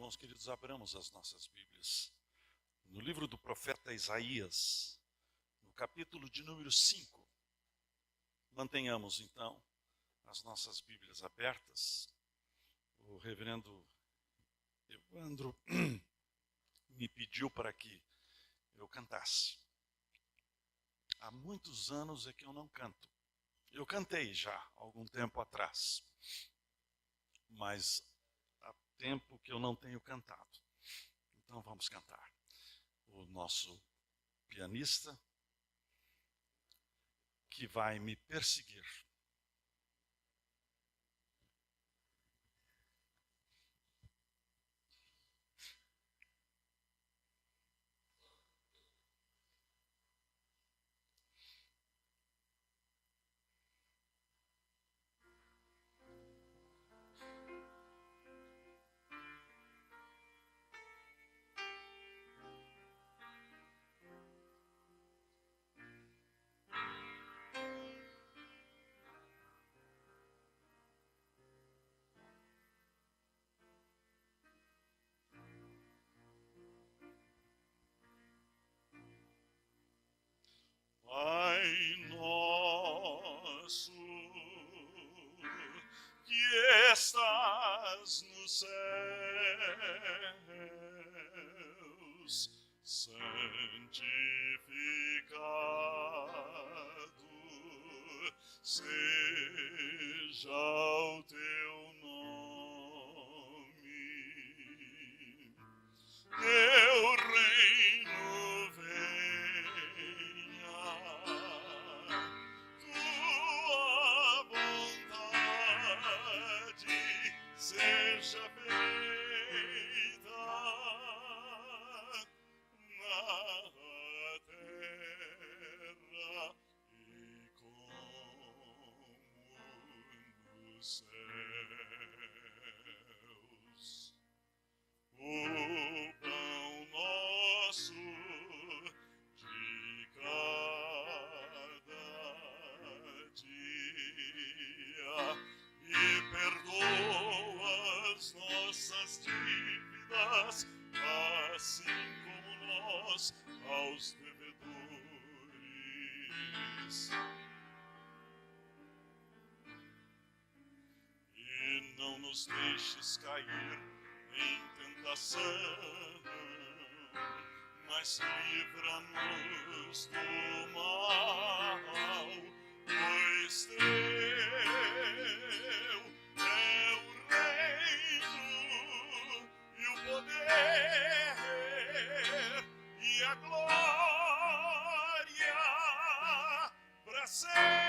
Irmãos queridos, abramos as nossas Bíblias no livro do profeta Isaías, no capítulo de número 5. Mantenhamos então as nossas Bíblias abertas. O reverendo Evandro me pediu para que eu cantasse. Há muitos anos é que eu não canto. Eu cantei já há algum tempo atrás, mas há tempo que eu não tenho cantado. Então vamos cantar. O nosso pianista que vai me perseguir. Pai nosso, que estás nos céus, santificado seja o teu nome. Teu reino venha, tua vontade seja feita na terra e como nos céus. O pão nosso de cada dia e perdoa as nossas dívidas, assim como nós aos devedores. E não nos deixes cair em tentação, mas livra-nos do mal, pois teu é o reino e o poder e a glória para sempre.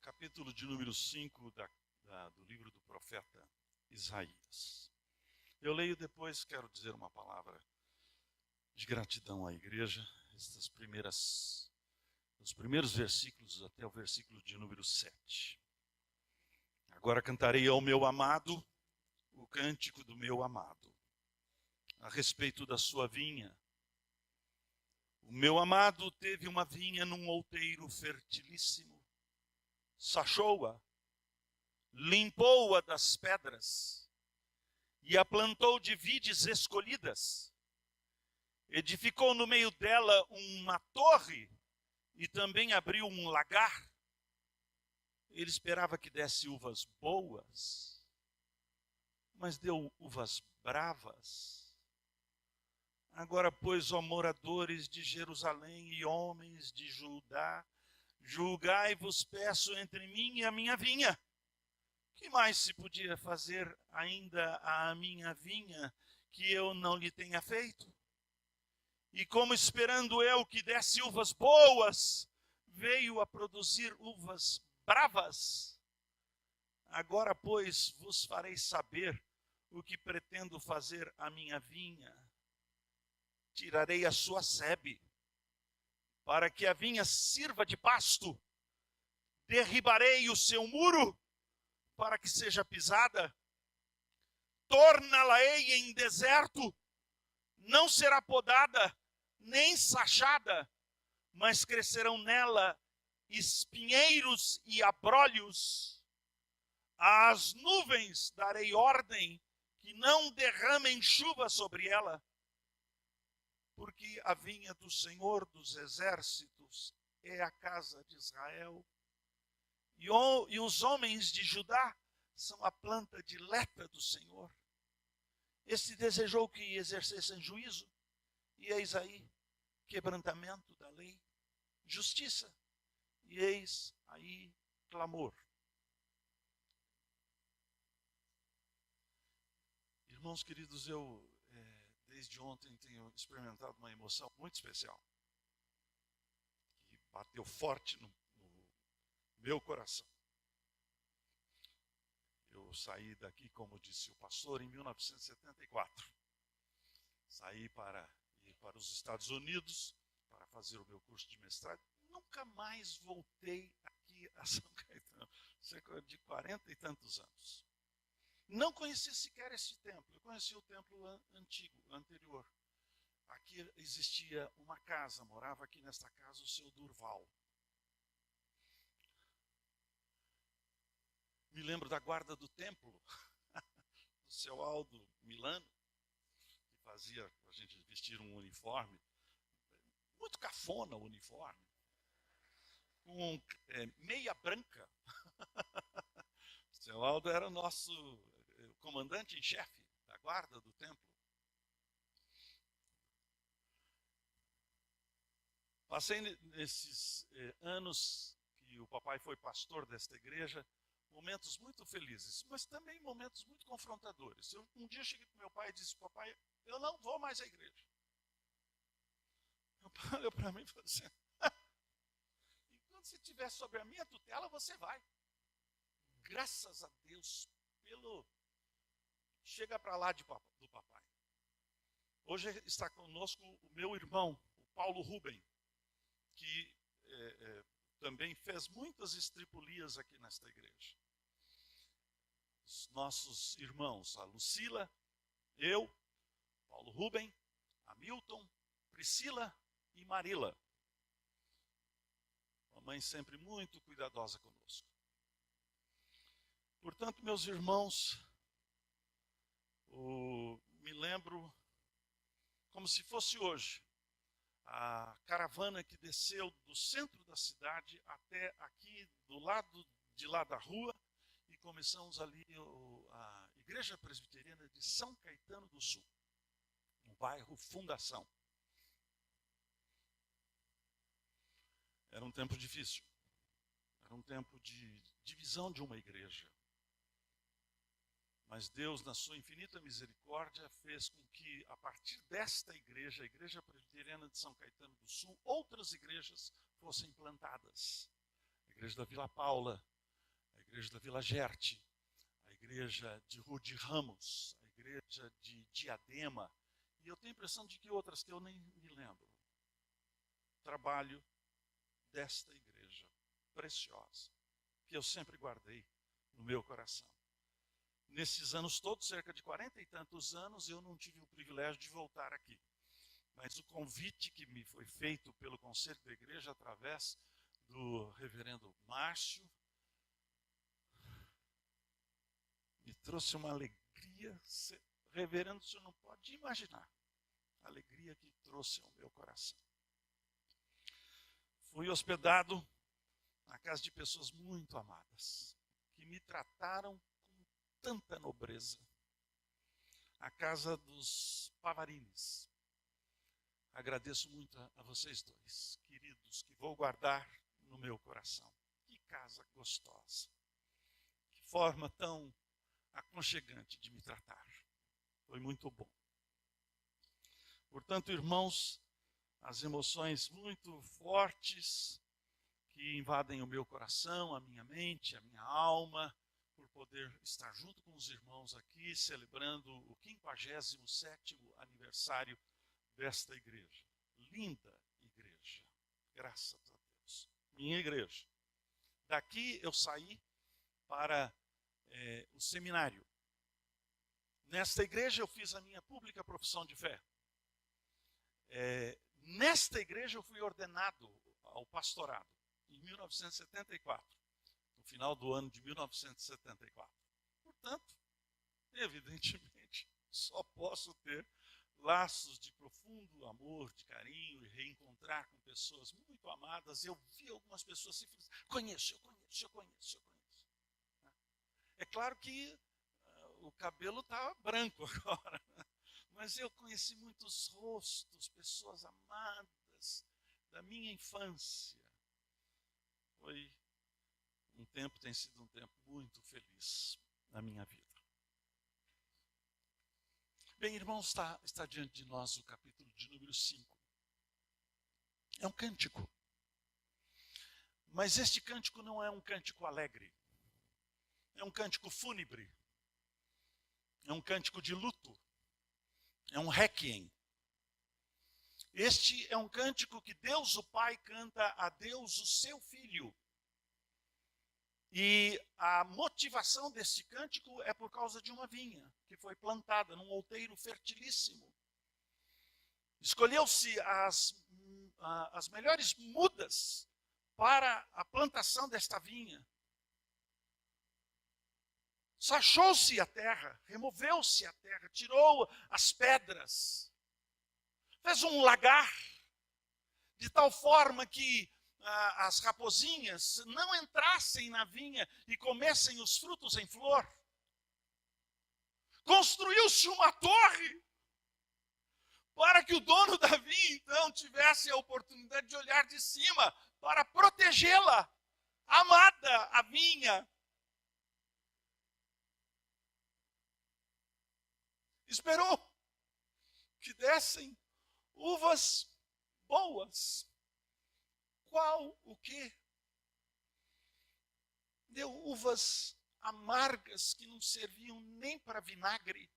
Capítulo de número 5 do livro do profeta Isaías. Eu leio depois, quero dizer uma palavra de gratidão à igreja, os primeiros versículos até o versículo de número 7. Agora cantarei ao meu amado o cântico do meu amado, a respeito da sua vinha. O meu amado teve uma vinha num outeiro fertilíssimo, sachou-a, limpou-a das pedras e a plantou de vides escolhidas. Edificou no meio dela uma torre e também abriu um lagar. Ele esperava que desse uvas boas, mas deu uvas bravas. Agora, pois, ó moradores de Jerusalém e homens de Judá, julgai-vos, peço, entre mim e a minha vinha. Que mais se podia fazer ainda à minha vinha que eu não lhe tenha feito? E como esperando eu que desse uvas boas, veio a produzir uvas bravas. Agora, pois, vos farei saber o que pretendo fazer à minha vinha. tirarei a sua sebe, para que a vinha sirva de pasto. Derribarei o seu muro, para que seja pisada. Torná-la-ei em deserto, não será podada, nem sachada, mas crescerão nela espinheiros e abrolhos. Às nuvens darei ordem, que não derramem chuva sobre ela, porque a vinha do Senhor dos Exércitos é a casa de Israel, e os homens de Judá são a planta dileta do Senhor. Este desejou que exercessem juízo, e eis aí quebrantamento da lei, justiça, e eis aí clamor. Irmãos queridos, eu desde ontem tenho experimentado uma emoção muito especial, que bateu forte no meu coração. Eu saí daqui, como disse o pastor, em 1974. Saí para ir para os Estados Unidos para fazer o meu curso de mestrado. Nunca mais voltei aqui a São Caetano, cerca de 40 e tantos anos. Não conheci sequer esse templo. Eu conheci o templo antigo, anterior. Aqui existia uma casa, morava aqui nesta casa o seu Durval. Me lembro da guarda do templo, do seu Aldo Milano, que fazia a gente vestir um uniforme, muito cafona o uniforme, com meia branca. O seu Aldo era o nosso comandante em chefe da guarda do templo. Passei nesses anos que o papai foi pastor desta igreja, momentos muito felizes, mas também momentos muito confrontadores. Um dia cheguei para meu pai e disse: papai, eu não vou mais à igreja. Meu pai olhou para mim e falou assim: enquanto você estiver sobre a minha tutela, você vai. Graças a Deus pelo... Chega para lá do papai. Hoje está conosco o meu irmão, o Paulo Rubem, que também fez muitas estripulias aqui nesta igreja. Os nossos irmãos, a Lucila, eu, Paulo Rubem, Hamilton, Priscila e Marila. Uma mãe sempre muito cuidadosa conosco. Portanto, meus irmãos, me lembro como se fosse hoje, a caravana que desceu do centro da cidade até aqui, do lado de lá da rua, e começamos ali a Igreja Presbiteriana de São Caetano do Sul, no bairro Fundação. Era um tempo difícil, era um tempo de divisão de uma igreja. Mas Deus, na sua infinita misericórdia, fez com que, a partir desta igreja, a Igreja Presbiteriana de São Caetano do Sul, outras igrejas fossem plantadas. A Igreja da Vila Paula, a Igreja da Vila Gerte, a Igreja de Rude Ramos, a Igreja de Diadema, e eu tenho a impressão de que outras que eu nem me lembro. Trabalho desta igreja preciosa, que eu sempre guardei no meu coração. Nesses anos todos, cerca de 40 e tantos anos, eu não tive o privilégio de voltar aqui. Mas o convite que me foi feito pelo Conselho da Igreja, através do reverendo Márcio, me trouxe uma alegria. Reverendo, o senhor não pode imaginar a alegria que trouxe ao meu coração. Fui hospedado na casa de pessoas muito amadas, que me trataram tanta nobreza. A casa dos Pavarines. Agradeço muito a vocês dois, queridos, que vou guardar no meu coração. Que casa gostosa. Que forma tão aconchegante de me tratar. Foi muito bom. Portanto, irmãos, as emoções muito fortes que invadem o meu coração, a minha mente, a minha alma, por poder estar junto com os irmãos aqui, celebrando o 57º aniversário desta igreja. Linda igreja. Graças a Deus. Minha igreja. Daqui eu saí para o seminário. Nesta igreja eu fiz a minha pública profissão de fé. Nesta igreja eu fui ordenado ao pastorado em 1974, no final do ano de 1974. Portanto, evidentemente, só posso ter laços de profundo amor, de carinho e reencontrar com pessoas muito amadas. Eu vi algumas pessoas assim, conheço. É claro que o cabelo está branco agora, mas eu conheci muitos rostos, pessoas amadas da minha infância. Tem sido um tempo muito feliz na minha vida. Bem, irmãos, está diante de nós o capítulo de número 5. É um cântico. Mas este cântico não é um cântico alegre. É um cântico fúnebre. É um cântico de luto. É um requiem. Este é um cântico que Deus o Pai canta a Deus o seu Filho. E a motivação deste cântico é por causa de uma vinha que foi plantada num outeiro fertilíssimo. Escolheu-se as melhores mudas para a plantação desta vinha. Sachou-se a terra, removeu-se a terra, tirou as pedras, fez um lagar, de tal forma que as raposinhas não entrassem na vinha e comessem os frutos em flor. Construiu-se uma torre para que o dono da vinha, então, tivesse a oportunidade de olhar de cima para protegê-la, amada a vinha. Esperou que dessem uvas boas. Qual o quê? Deu uvas amargas que não serviam nem para vinagre.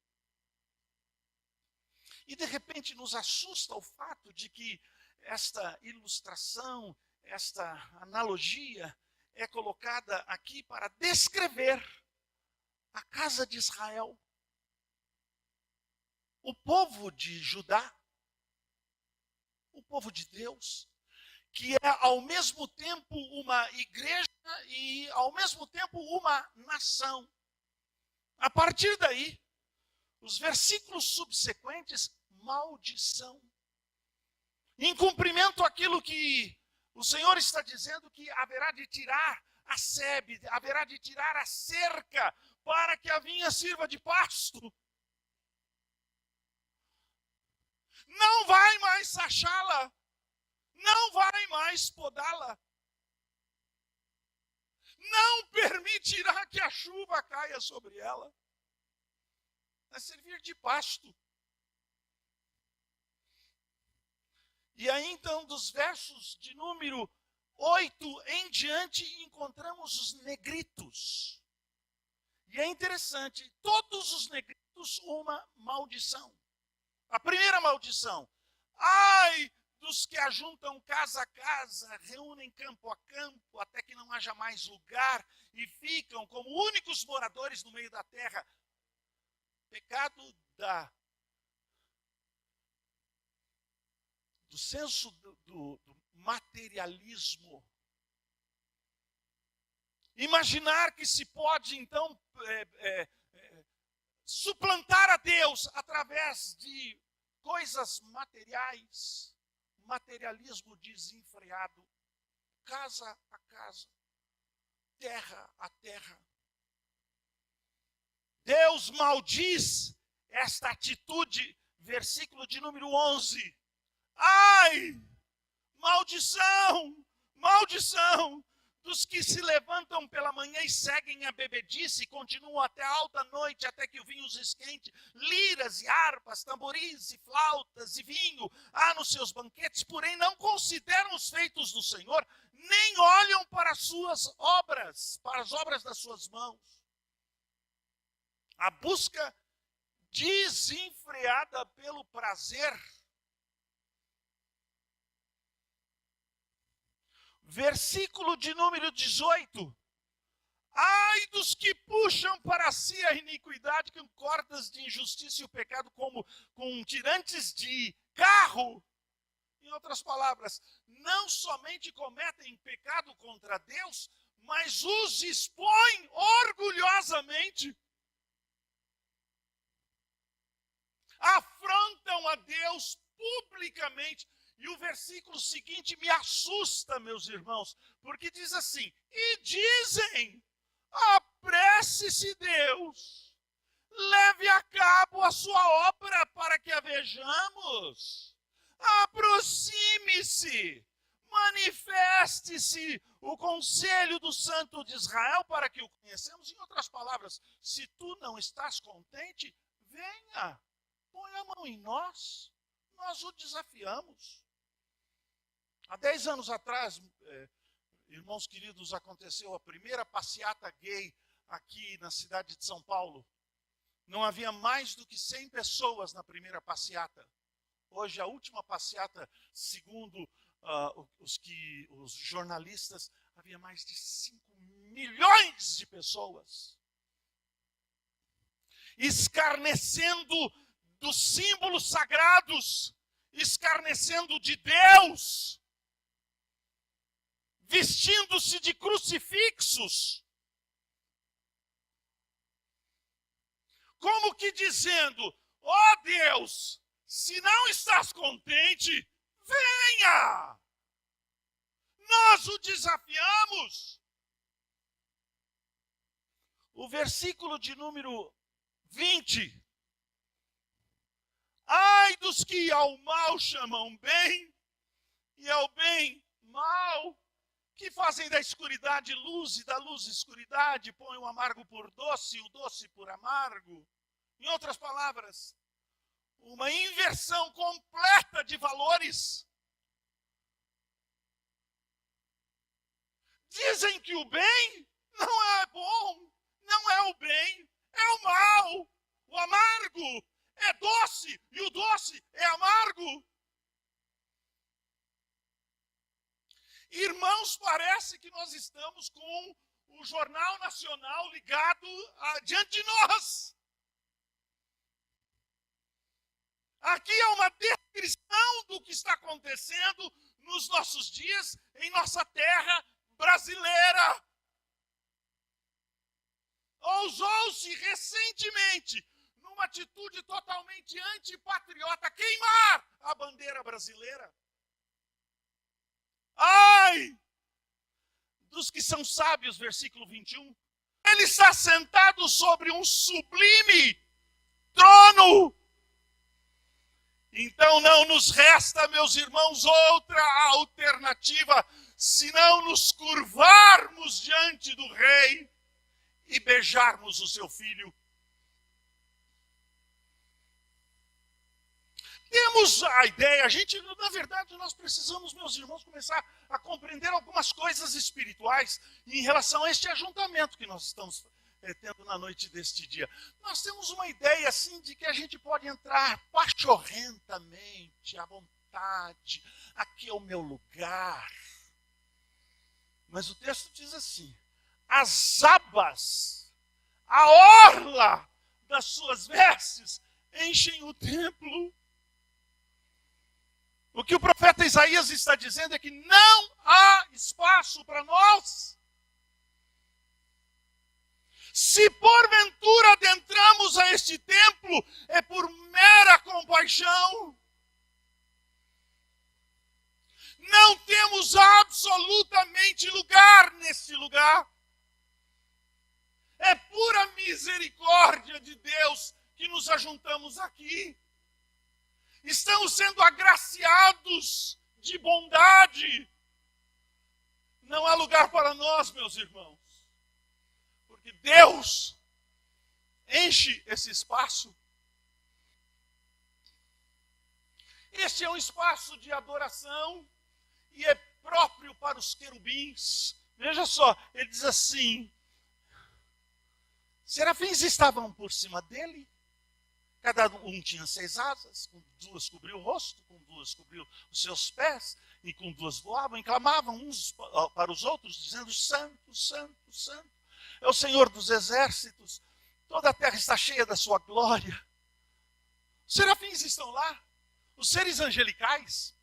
E de repente nos assusta o fato de que esta ilustração, esta analogia é colocada aqui para descrever a casa de Israel. O povo de Judá, o povo de Deus, que é ao mesmo tempo uma igreja e ao mesmo tempo uma nação. A partir daí, os versículos subsequentes, maldição. Em cumprimento àquilo que o Senhor está dizendo, que haverá de tirar a sebe, haverá de tirar a cerca, para que a vinha sirva de pasto. Não vai mais sachá-la. Não vai mais podá-la. Não permitirá que a chuva caia sobre ela. Vai servir de pasto. E aí então, dos versos de número 8 em diante, encontramos os negritos. E é interessante, todos os negritos uma maldição. A primeira maldição: ai dos que ajuntam casa a casa, reúnem campo a campo, até que não haja mais lugar, e ficam como únicos moradores no meio da terra. Pecado do senso do materialismo. Imaginar que se pode, então, suplantar a Deus através de coisas materiais. Materialismo desenfreado, casa a casa, terra a terra. Deus maldiz esta atitude, versículo de número 11. Ai, maldição, maldição dos que se levantam pela manhã e seguem a bebedice e continuam até alta noite, até que o vinho os esquente, liras e harpas, tamboris e flautas e vinho há nos seus banquetes, porém não consideram os feitos do Senhor, nem olham para as suas obras, para as obras das suas mãos. A busca desenfreada pelo prazer Versículo de número 18. Ai dos que puxam para si a iniquidade com cordas de injustiça e o pecado como com tirantes de carro. Em outras palavras, não somente cometem pecado contra Deus, mas os expõem orgulhosamente. Afrontam a Deus publicamente. E o versículo seguinte me assusta, meus irmãos, porque diz assim: e dizem, apresse-se Deus, leve a cabo a sua obra para que a vejamos. Aproxime-se, manifeste-se o conselho do Santo de Israel para que o conhecemos. Em outras palavras, se tu não estás contente, venha, põe a mão em nós o desafiamos. Há 10 anos atrás, irmãos queridos, aconteceu a primeira passeata gay aqui na cidade de São Paulo. Não havia mais do que 100 pessoas na primeira passeata. Hoje, a última passeata, segundo os jornalistas, havia mais de 5 milhões de pessoas. Escarnecendo dos símbolos sagrados, escarnecendo de Deus, vestindo-se de crucifixos, como que dizendo: ó Deus, se não estás contente, venha! Nós o desafiamos. O versículo de número 20. Ai dos que ao mal chamam bem, e ao bem mal, que fazem da escuridade luz e da luz escuridade, põem o amargo por doce e o doce por amargo. Em outras palavras, uma inversão completa de valores. Dizem que o bem não é bom, não é o bem, é o mal. O amargo é doce e o doce é amargo. Irmãos, parece que nós estamos com o Jornal Nacional ligado diante de nós. Aqui é uma descrição do que está acontecendo nos nossos dias, em nossa terra brasileira. Ousou-se recentemente, numa atitude totalmente antipatriota, queimar a bandeira brasileira. Ai dos que são sábios, versículo 21. Ele está sentado sobre um sublime trono. Então não nos resta, meus irmãos, outra alternativa, senão nos curvarmos diante do rei e beijarmos o seu filho. Temos a ideia, na verdade, nós precisamos, meus irmãos, começar a compreender algumas coisas espirituais em relação a este ajuntamento que nós estamos tendo na noite deste dia. Nós temos uma ideia, assim, de que a gente pode entrar pachorrentamente, à vontade, aqui é o meu lugar. Mas o texto diz assim: as abas, a orla das suas vestes enchem o templo. O que o profeta Isaías está dizendo é que não há espaço para nós. Se porventura adentramos a este templo, é por mera compaixão. Não temos absolutamente lugar neste lugar. É pura misericórdia de Deus que nos ajuntamos aqui. Estamos sendo agraciados de bondade. Não há lugar para nós, meus irmãos. Porque Deus enche esse espaço. Este é um espaço de adoração e é próprio para os querubins. Veja só, ele diz assim: serafins estavam por cima dele Cada um tinha 6 asas, com 2 cobriu o rosto, com 2 cobriu os seus pés, e com 2 voavam e clamavam uns para os outros, dizendo: Santo, Santo, Santo, é o Senhor dos exércitos, toda a terra está cheia da sua glória. Os serafins estão lá, os seres angelicais.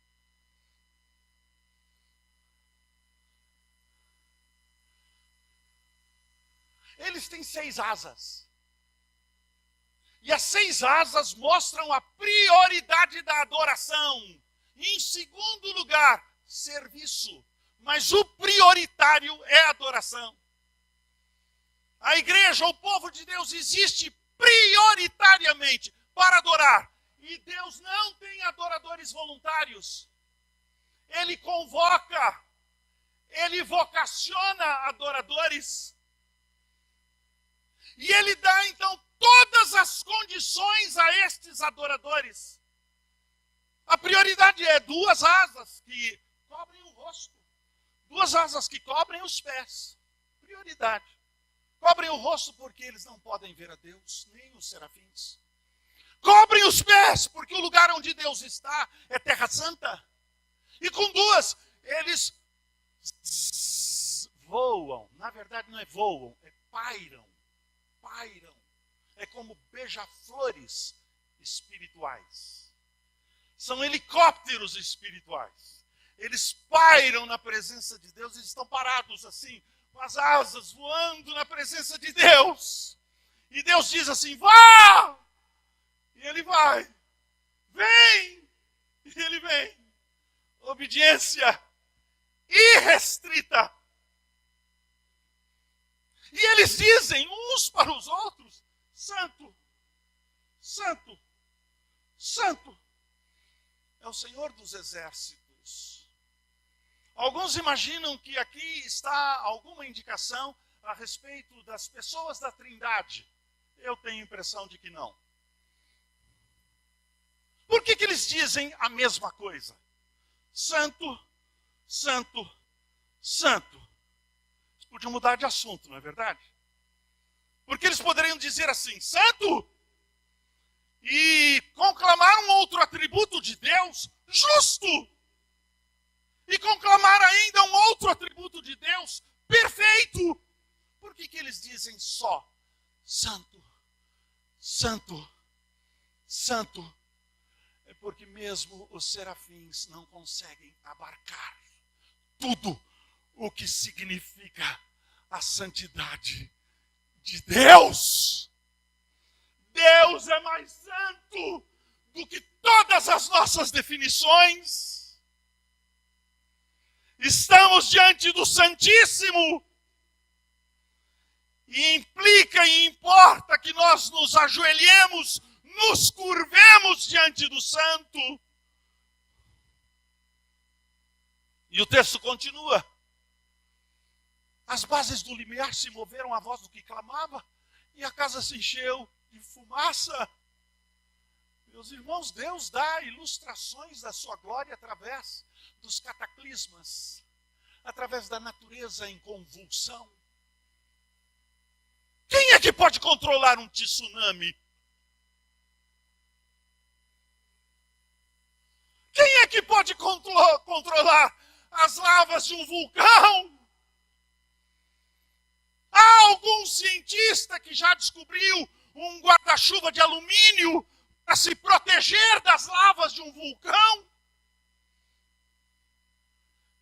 Eles têm 6 asas. E as 6 asas mostram a prioridade da adoração. Em segundo lugar, serviço. Mas o prioritário é a adoração. A igreja, o povo de Deus, existe prioritariamente para adorar. E Deus não tem adoradores voluntários. Ele convoca, ele vocaciona adoradores. E ele dá, então, todas as condições a estes adoradores. A prioridade é 2 asas que cobrem o rosto, 2 asas que cobrem os pés. Prioridade. Cobrem o rosto porque eles não podem ver a Deus, nem os serafins. Cobrem os pés porque o lugar onde Deus está é terra santa. E com 2, eles voam. Na verdade não é voam, é pairam. É como beija-flores espirituais. São helicópteros espirituais. Eles pairam na presença de Deus, eles estão parados assim, com as asas voando na presença de Deus. E Deus diz assim: vá! E ele vai. Vem! E ele vem. Obediência irrestrita. E eles dizem uns para os outros: Santo, Santo, Santo, é o Senhor dos exércitos. Alguns imaginam que aqui está alguma indicação a respeito das pessoas da Trindade. Eu tenho a impressão de que não. Por que eles dizem a mesma coisa? Santo, Santo, Santo. Podiam mudar de assunto, não é verdade? Porque eles poderiam dizer assim: Santo, e conclamar um outro atributo de Deus, justo. E conclamar ainda um outro atributo de Deus, perfeito. Por que eles dizem só Santo, Santo, Santo? É porque mesmo os serafins não conseguem abarcar tudo o que significa a santidade de Deus. Deus é mais santo do que todas as nossas definições. Estamos diante do Santíssimo. E implica e importa que nós nos ajoelhemos, nos curvemos diante do Santo. E o texto continua. As bases do limiar se moveram à voz do que clamava, e a casa se encheu de fumaça. Meus irmãos, Deus dá ilustrações da sua glória através dos cataclismas, através da natureza em convulsão. Quem é que pode controlar um tsunami? Quem é que pode controlar as lavas de um vulcão? Há algum cientista que já descobriu um guarda-chuva de alumínio para se proteger das lavas de um vulcão?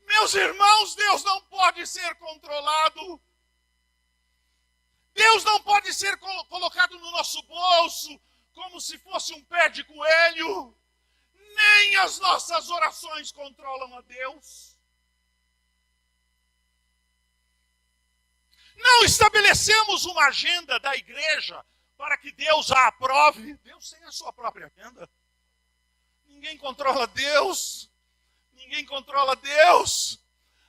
Meus irmãos, Deus não pode ser controlado. Deus não pode ser colocado no nosso bolso como se fosse um pé de coelho. Nem as nossas orações controlam a Deus. Não estabelecemos uma agenda da igreja para que Deus a aprove. Deus tem a sua própria agenda. Ninguém controla Deus. Ninguém controla Deus.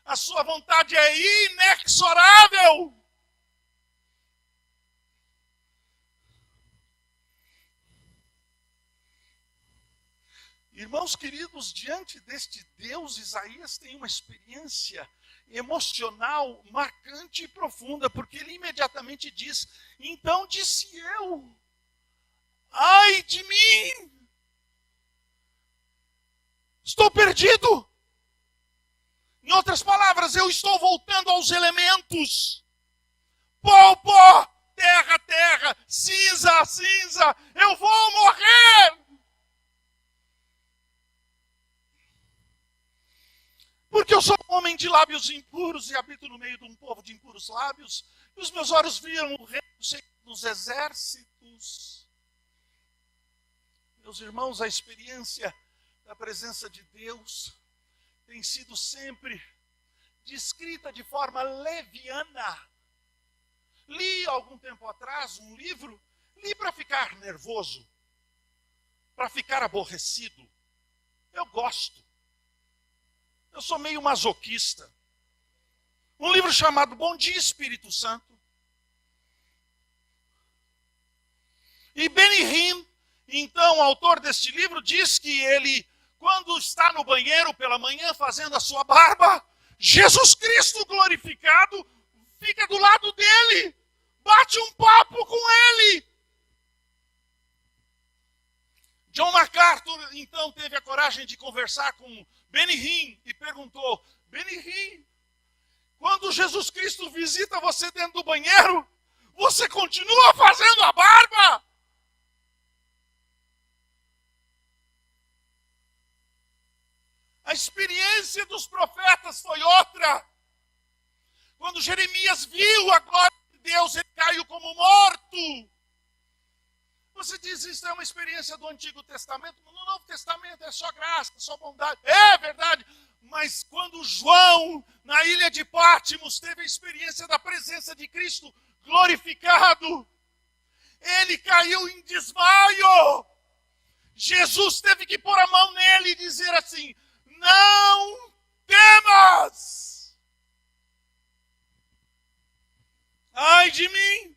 A sua vontade é inexorável. Irmãos queridos, diante deste Deus, Isaías tem uma experiência emocional marcante e profunda, porque ele imediatamente diz: então disse eu, Ai de mim! Estou perdido! Em outras palavras, eu estou voltando aos elementos. Pó, pó, terra, terra, cinza, cinza, eu vou morrer! Porque eu sou um homem de lábios impuros e habito no meio de um povo de impuros lábios, e os meus olhos viram o rei dos exércitos. Meus irmãos, a experiência da presença de Deus tem sido sempre descrita de forma leviana. Li algum tempo atrás um livro, li para ficar nervoso, para ficar aborrecido. Eu gosto. Eu sou meio masoquista. Um livro chamado Bom Dia, Espírito Santo. E Benny Hinn, então, autor deste livro, diz que ele, quando está no banheiro pela manhã fazendo a sua barba, Jesus Cristo glorificado fica do lado dele, bate um papo com ele. John MacArthur, então, teve a coragem de conversar com Benny Hinn e perguntou: Benny Hinn, quando Jesus Cristo visita você dentro do banheiro, você continua fazendo a barba? A experiência dos profetas foi outra. Quando Jeremias viu a glória de Deus, ele caiu como morto. Você diz, isso é uma experiência do Antigo Testamento. No Novo Testamento é só graça, só bondade. É verdade. Mas quando João, na ilha de Pátimos, teve a experiência da presença de Cristo glorificado, ele caiu em desmaio. Jesus teve que pôr a mão nele e dizer assim: não temas. Ai de mim.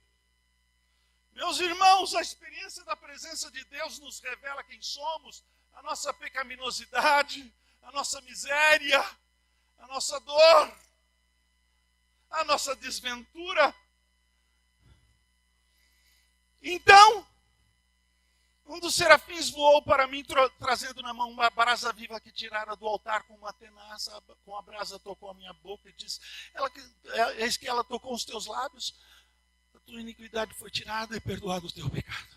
Meus irmãos, a experiência da presença de Deus nos revela quem somos, a nossa pecaminosidade, a nossa miséria, a nossa dor, a nossa desventura. Então, um dos serafins voou para mim, trazendo na mão uma brasa viva que tirara do altar com uma tenaça. Com a brasa tocou a minha boca e disse: eis que ela tocou os teus lábios, a tua iniquidade foi tirada e perdoado o teu pecado.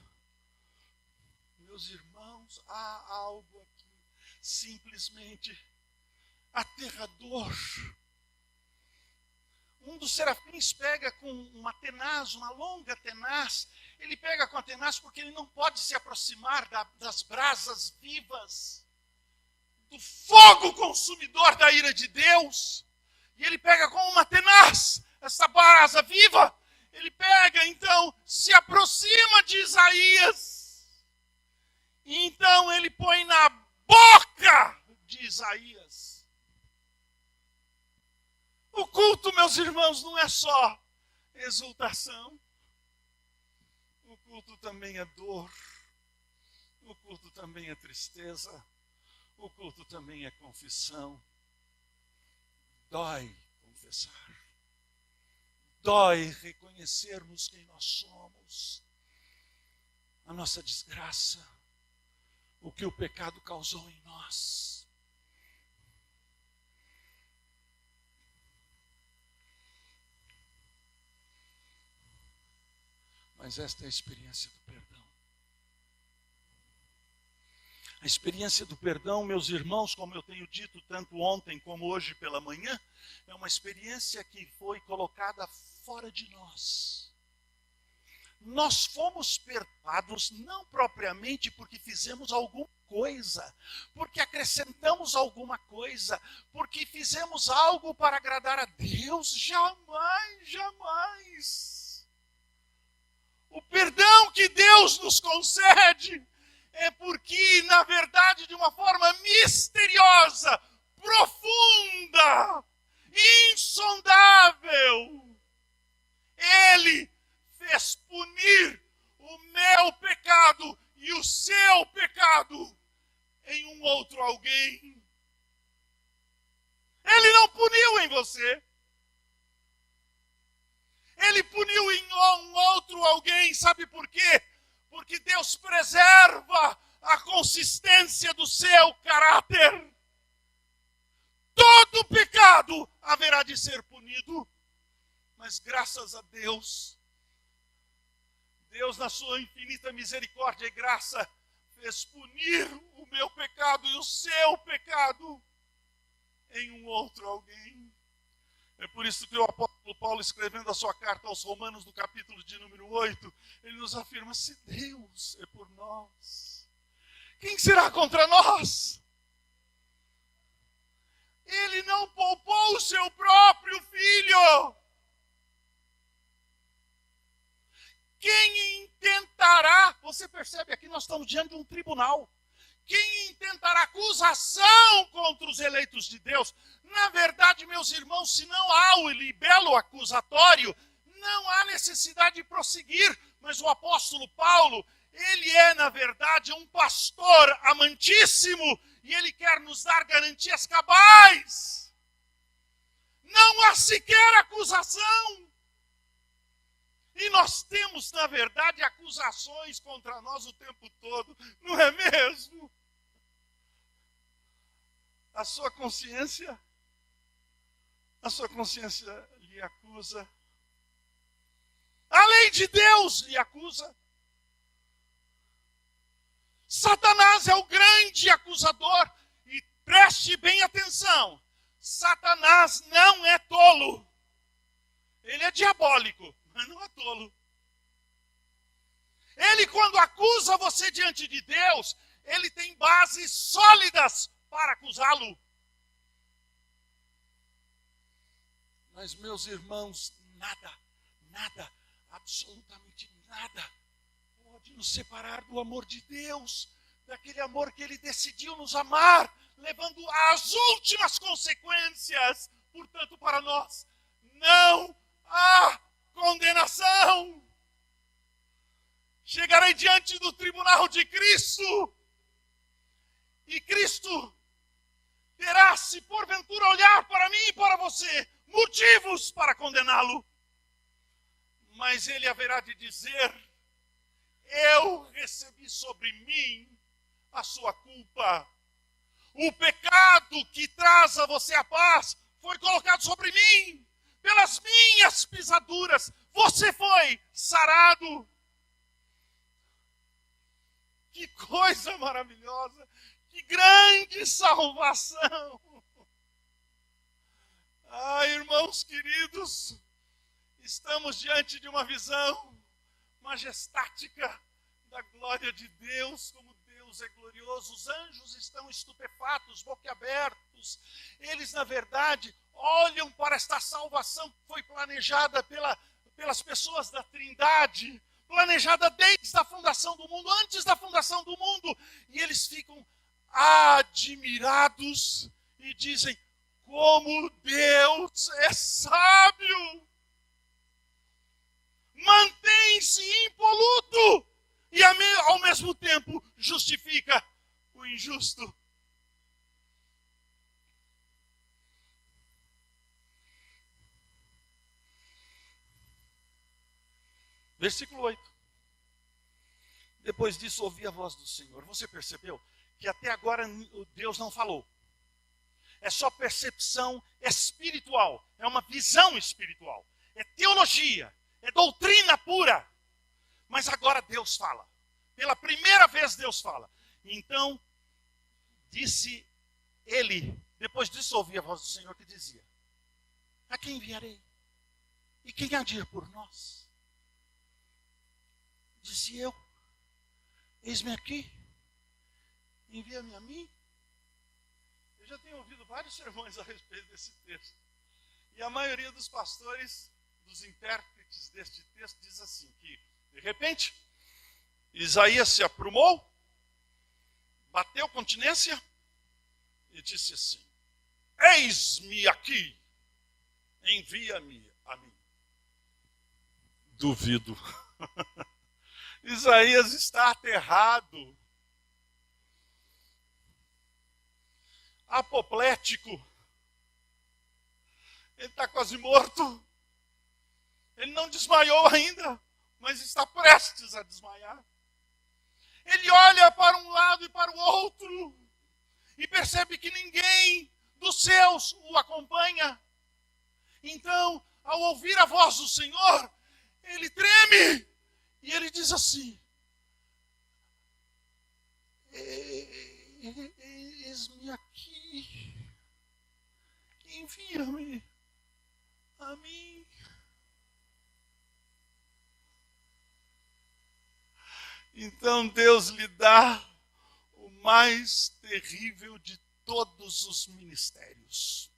Meus irmãos, há algo aqui simplesmente aterrador. Um dos serafins pega com uma tenaz, uma longa tenaz. Ele pega com a tenaz porque ele não pode se aproximar das brasas vivas, do fogo consumidor da ira de Deus. E ele pega com uma tenaz, essa brasa viva. Ele pega, então, se aproxima de Isaías. E então ele põe na boca de Isaías. O culto, meus irmãos, não é só exultação. O culto também é dor. O culto também é tristeza. O culto também é confissão. Dói confessar. Dói reconhecermos quem nós somos. A nossa desgraça. O que o pecado causou em nós. Mas esta é a experiência do perdão. A experiência do perdão, meus irmãos, como eu tenho dito tanto ontem como hoje pela manhã, é uma experiência que foi colocada fora de nós. Nós fomos perdoados não propriamente porque fizemos alguma coisa, porque acrescentamos alguma coisa, porque fizemos algo para agradar a Deus. Jamais, jamais. O perdão que Deus nos concede é porque, na verdade, de uma forma misteriosa, profunda, insondável, Ele fez punir o meu pecado e o seu pecado em um outro alguém. Ele não puniu em você. Ele puniu em um outro alguém, sabe por quê? porque Deus preserva a consistência do seu caráter. Todo pecado haverá de ser punido, mas graças a Deus, Deus na sua infinita misericórdia e graça fez punir o meu pecado e o seu pecado em um outro alguém. É por isso que o apóstolo Paulo, escrevendo a sua carta aos Romanos, no capítulo de número 8, ele nos afirma: se Deus é por nós, quem será contra nós? Ele não poupou o seu próprio filho. Quem intentará, você percebe aqui nós estamos diante de um tribunal. Quem intentará acusação contra os eleitos de Deus? Na verdade, meus irmãos, se não há o libelo acusatório, não há necessidade de prosseguir. Mas o apóstolo Paulo, ele é, na verdade, um pastor amantíssimo e ele quer nos dar garantias cabais. Não há sequer acusação. E nós temos, na verdade, acusações contra nós o tempo todo, não é mesmo? A sua consciência lhe acusa. A lei de Deus lhe acusa. Satanás é o grande acusador. E preste bem atenção, Satanás não é tolo. Ele é diabólico, mas não é tolo. Ele, quando acusa você diante de Deus, ele tem bases sólidas para acusá-lo. Mas, meus irmãos, nada, absolutamente nada pode nos separar do amor de Deus, daquele amor que ele decidiu nos amar, levando às últimas consequências. Portanto, para nós, não há condenação. Chegarei diante do tribunal de Cristo, e Cristo terá, se porventura olhar para mim e para você, motivos para condená-lo. Mas ele haverá de dizer: eu recebi sobre mim a sua culpa. O pecado que traz a você a paz foi colocado sobre mim. Pelas minhas pisaduras, você foi sarado. Que coisa maravilhosa! Que grande salvação! Ah, irmãos queridos, estamos diante de uma visão majestática da glória de Deus, como Deus é glorioso. Os anjos estão estupefatos, boquiabertos. Eles, na verdade, olham para esta salvação que foi planejada pelas pessoas da Trindade, planejada desde a fundação do mundo, antes da fundação do mundo. E eles ficam admirados e dizem: como Deus é sábio! Mantém-se impoluto e ao mesmo tempo justifica o injusto. Versículo 8. Depois disso ouvi a voz do Senhor. Você percebeu que até agora Deus não falou. É só percepção espiritual, é uma visão espiritual, é teologia, é doutrina pura. Mas agora Deus fala. Pela primeira vez Deus fala. Então, disse ele, depois disso ouvi a voz do Senhor que dizia: a quem enviarei? E quem há de ir por nós? Disse eu: eis-me aqui, envia-me a mim. Eu já tenho ouvido vários sermões a respeito desse texto. E a maioria dos pastores, dos intérpretes deste texto, diz assim, que, de repente, Isaías se aprumou, bateu continência e disse assim: eis-me aqui, envia-me a mim. Duvido. Isaías está aterrado, apoplético, ele está quase morto, ele não desmaiou ainda, mas está prestes a desmaiar. Ele olha para um lado e para o outro e percebe que ninguém dos seus o acompanha. Então, ao ouvir a voz do Senhor, ele treme e ele diz assim: eis-me aqui, envia-me a mim. Então Deus lhe dá o mais terrível de todos os ministérios.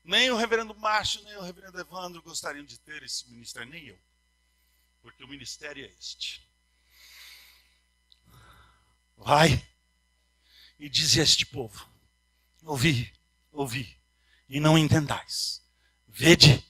Nem o reverendo Márcio, nem o reverendo Evandro gostariam de ter esse ministério, nem eu. Porque o ministério é este. Vai e dize a este povo: ouvi, e não entendais. Vede,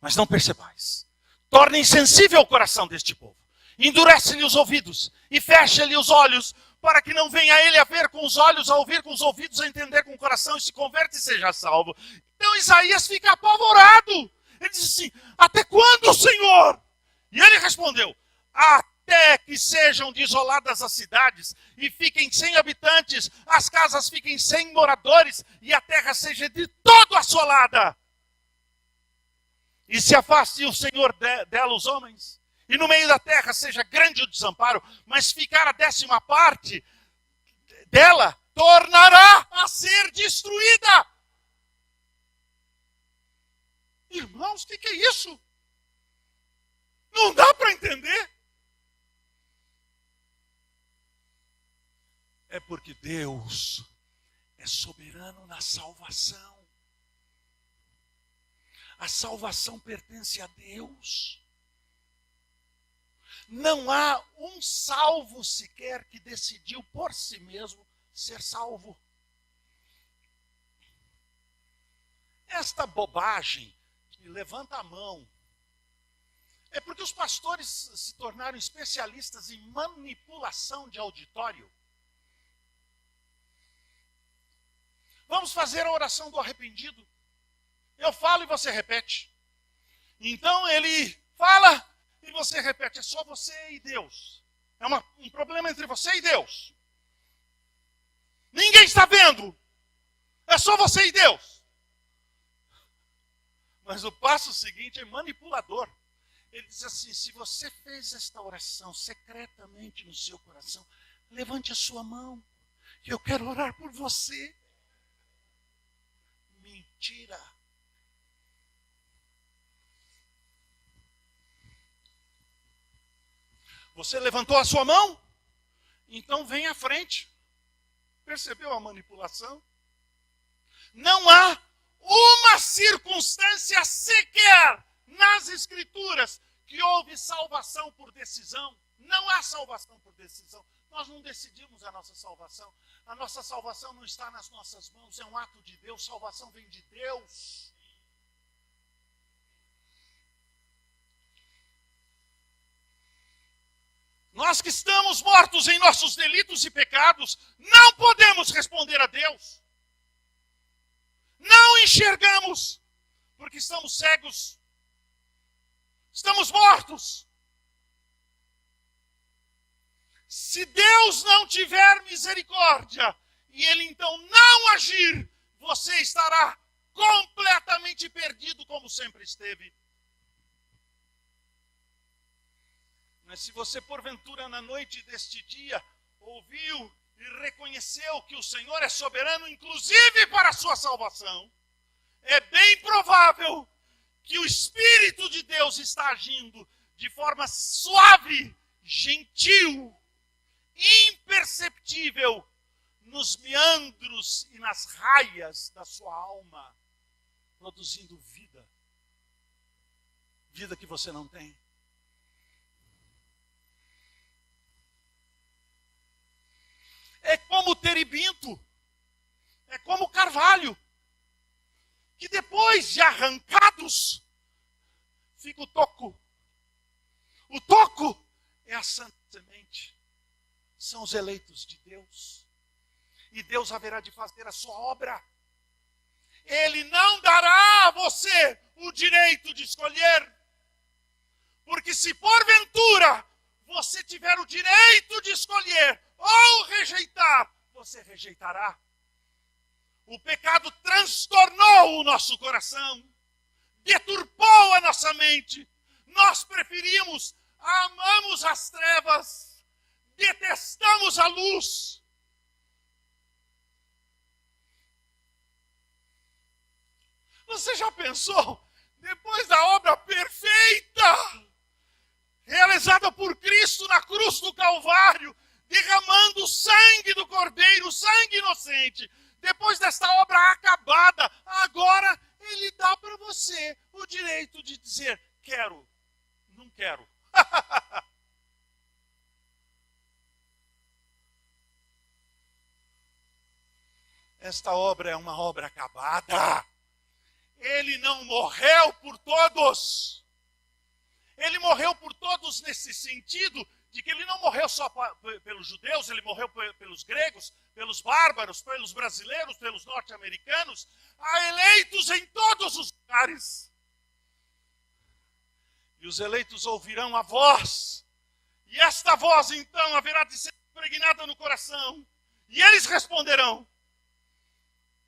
mas não percebais. Torna insensível o coração deste povo. Endurece-lhe os ouvidos e fecha-lhe os olhos, para que não venha ele a ver com os olhos, a ouvir com os ouvidos, a entender com o coração, e se converte e seja salvo. Então Isaías fica apavorado. Ele diz assim: até quando, Senhor? E ele respondeu: até que sejam desoladas as cidades e fiquem sem habitantes, as casas fiquem sem moradores e a terra seja de todo assolada. E se afaste o Senhor dela os homens, e no meio da terra seja grande o desamparo, mas ficar a 10ª dela tornará a ser destruída. Irmãos, o que é isso? Não dá para entender. É porque Deus é soberano na salvação. A salvação pertence a Deus. Não há um salvo sequer que decidiu por si mesmo ser salvo. Esta bobagem de levanta a mão é porque os pastores se tornaram especialistas em manipulação de auditório. Vamos fazer a oração do arrependido. Eu falo e você repete. Então ele fala e você repete. É só você e Deus. É um problema entre você e Deus. Ninguém está vendo. É só você e Deus. Mas o passo seguinte é manipulador. Ele diz assim: se você fez esta oração secretamente no seu coração, levante a sua mão. Eu quero orar por você. Mentira. Você levantou a sua mão? Então vem à frente. Percebeu a manipulação? Não há uma circunstância sequer nas Escrituras que houve salvação por decisão. Não há salvação por decisão. Nós não decidimos a nossa salvação. A nossa salvação não está nas nossas mãos. É um ato de Deus. Salvação vem de Deus. Nós que estamos mortos em nossos delitos e pecados, não podemos responder a Deus. Não enxergamos, porque estamos cegos. Estamos mortos. Se Deus não tiver misericórdia, e Ele então não agir, você estará completamente perdido como sempre esteve. Mas se você porventura na noite deste dia ouviu e reconheceu que o Senhor é soberano, inclusive para a sua salvação, é bem provável que o Espírito de Deus está agindo de forma suave, gentil, imperceptível nos meandros e nas raias da sua alma, produzindo vida. Vida que você não tem. É como o terebinto, é como o carvalho, que depois de arrancados, fica o toco. O toco é a santa semente, são os eleitos de Deus. E Deus haverá de fazer a sua obra. Ele não dará a você o direito de escolher, porque se porventura você tiver o direito de escolher ou rejeitar, você rejeitará. O pecado transtornou o nosso coração, deturpou a nossa mente. Nós preferimos, amamos as trevas, detestamos a luz. Você já pensou, depois da obra perfeita, realizada por Cristo na cruz do Calvário, derramando o sangue do Cordeiro, o sangue inocente, depois desta obra acabada, agora Ele dá para você o direito de dizer, quero, não quero. Esta obra é uma obra acabada. Ele não morreu por todos. Ele morreu por todos nesse sentido de que ele não morreu só pelos judeus, ele morreu pelos gregos, pelos bárbaros, pelos brasileiros, pelos norte-americanos. Há eleitos em todos os lugares. E os eleitos ouvirão a voz. E esta voz, então, haverá de ser impregnada no coração. E eles responderão.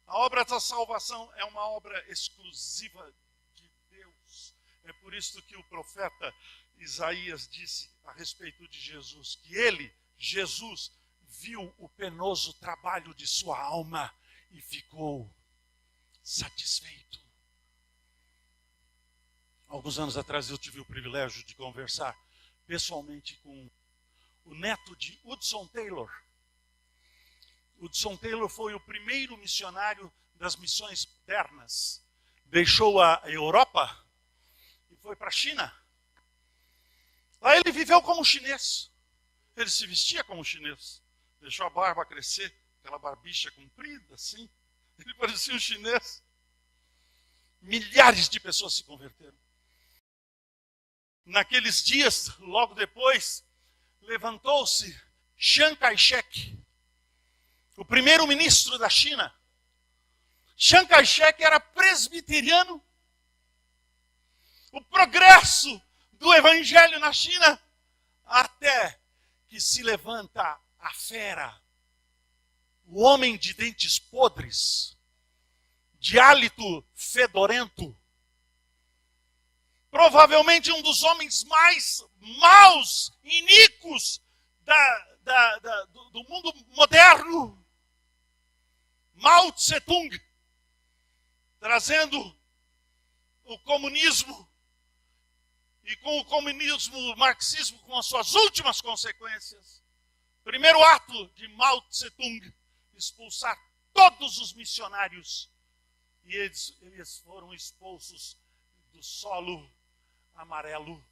A obra da salvação é uma obra exclusiva de Deus. É por isso que o profeta Isaías disse a respeito de Jesus, que ele, Jesus, viu o penoso trabalho de sua alma e ficou satisfeito. Alguns anos atrás eu tive o privilégio de conversar pessoalmente com o neto de Hudson Taylor. Hudson Taylor foi o primeiro missionário das missões modernas. Deixou a Europa e foi para a China. Lá ele viveu como chinês. Ele se vestia como chinês. Deixou a barba crescer, aquela barbicha comprida assim. Ele parecia um chinês. Milhares de pessoas se converteram. Naqueles dias, logo depois, levantou-se Chiang Kai-shek, o primeiro-ministro da China. Chiang Kai-shek era presbiteriano. O progresso do evangelho na China, até que se levanta a fera, o homem de dentes podres, de hálito fedorento, provavelmente um dos homens mais maus, iníquos do mundo moderno, Mao Tse-tung, trazendo o comunismo, e com o comunismo, o marxismo, com as suas últimas consequências. Primeiro ato de Mao Tse-tung, expulsar todos os missionários, e eles foram expulsos do solo amarelo.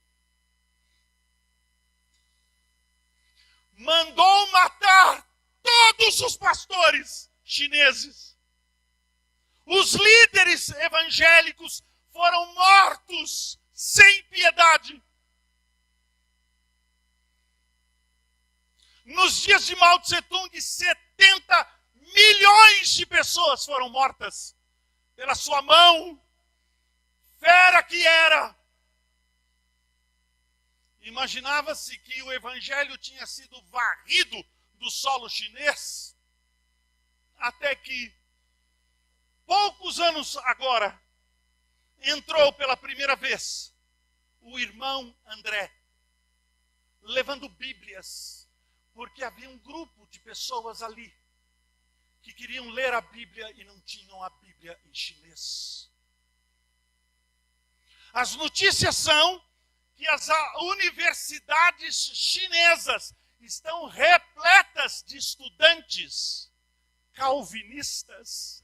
Mandou matar todos os pastores chineses. Os líderes evangélicos foram mortos sem piedade. Nos dias de Mao Tse-tung, 70 milhões de pessoas foram mortas pela sua mão, fera que era. Imaginava-se que o evangelho tinha sido varrido do solo chinês, até que, poucos anos agora, entrou pela primeira vez o irmão André, levando Bíblias, porque havia um grupo de pessoas ali que queriam ler a Bíblia e não tinham a Bíblia em chinês. As notícias são que as universidades chinesas estão repletas de estudantes calvinistas.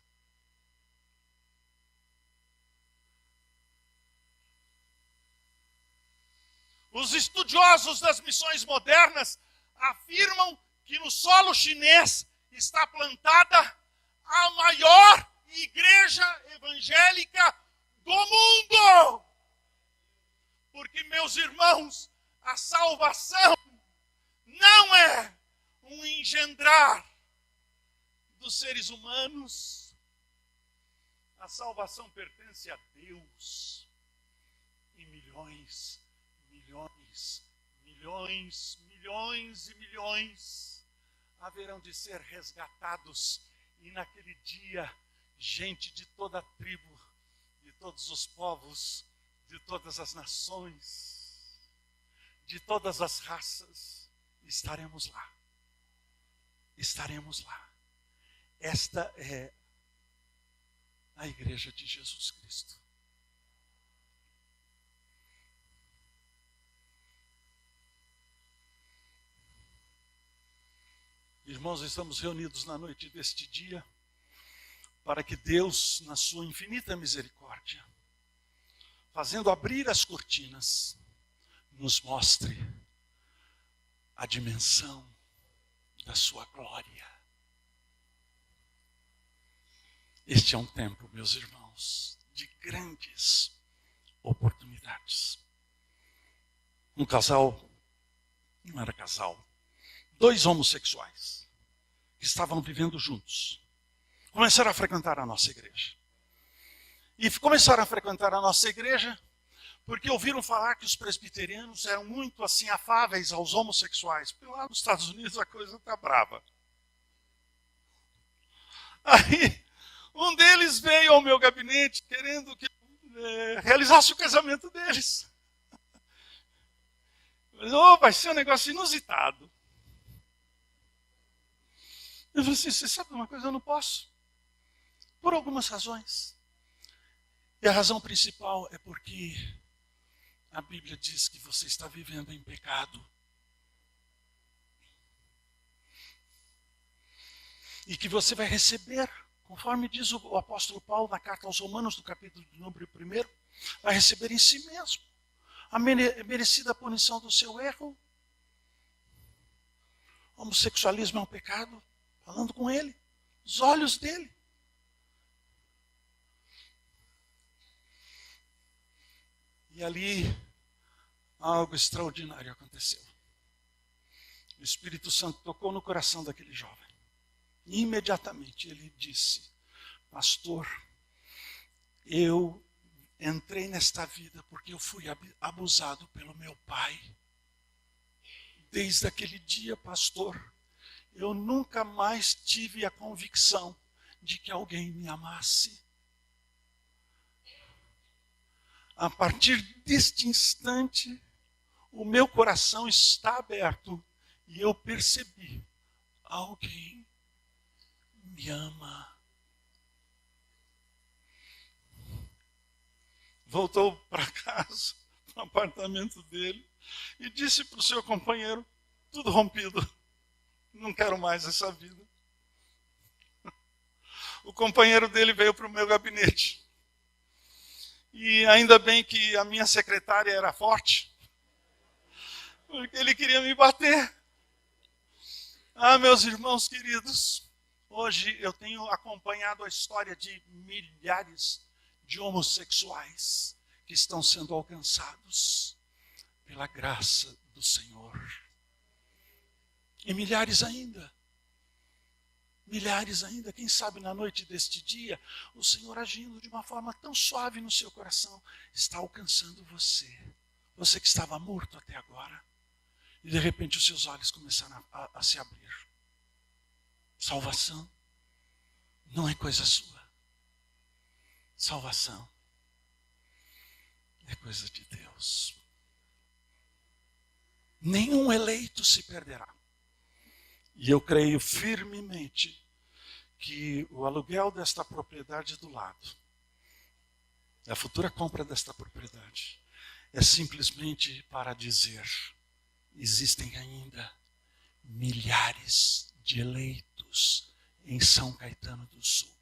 Os estudiosos das missões modernas afirmam que no solo chinês está plantada a maior igreja evangélica do mundo. Porque, meus irmãos, a salvação não é um engendrar dos seres humanos. A salvação pertence a Deus. E milhões milhões, milhões e milhões haverão de ser resgatados. E naquele dia, gente de toda a tribo, de todos os povos, de todas as nações, de todas as raças, estaremos lá. Estaremos lá. Esta é a igreja de Jesus Cristo. Irmãos, estamos reunidos na noite deste dia para que Deus, na sua infinita misericórdia, fazendo abrir as cortinas, nos mostre a dimensão da sua glória. Este é um tempo, meus irmãos, de grandes oportunidades. Um casal, não era casal, 2 homossexuais que estavam vivendo juntos, começaram a frequentar a nossa igreja. E começaram a frequentar a nossa igreja porque ouviram falar que os presbiterianos eram muito assim afáveis aos homossexuais. Porque lá nos Estados Unidos a coisa está brava. Aí um deles veio ao meu gabinete querendo que realizasse o casamento deles. Mas, vai ser um negócio inusitado. Eu falei assim, você sabe uma coisa? Eu não posso. Por algumas razões. E a razão principal é porque a Bíblia diz que você está vivendo em pecado. E que você vai receber, conforme diz o apóstolo Paulo na carta aos Romanos, no capítulo de número 1, vai receber em si mesmo a merecida punição do seu erro. O homossexualismo é um pecado. Falando com ele, os olhos dele. E ali, algo extraordinário aconteceu. O Espírito Santo tocou no coração daquele jovem. E imediatamente ele disse, pastor, eu entrei nesta vida porque eu fui abusado pelo meu pai. Desde aquele dia, pastor, eu nunca mais tive a convicção de que alguém me amasse. A partir deste instante, o meu coração está aberto e eu percebi, alguém me ama. Voltou para casa, para o apartamento dele, e disse para o seu companheiro, tudo rompido. Não quero mais essa vida. O companheiro dele veio para o meu gabinete. E ainda bem que a minha secretária era forte. Porque ele queria me bater. Meus irmãos queridos, hoje eu tenho acompanhado a história de milhares de homossexuais que estão sendo alcançados pela graça do Senhor. E milhares ainda, quem sabe na noite deste dia, o Senhor agindo de uma forma tão suave no seu coração, está alcançando você. Você que estava morto até agora. E de repente os seus olhos começaram a se abrir. Salvação não é coisa sua. Salvação é coisa de Deus. Nenhum eleito se perderá. E eu creio firmemente que o aluguel desta propriedade do lado, a futura compra desta propriedade, é simplesmente para dizer, existem ainda milhares de eleitos em São Caetano do Sul.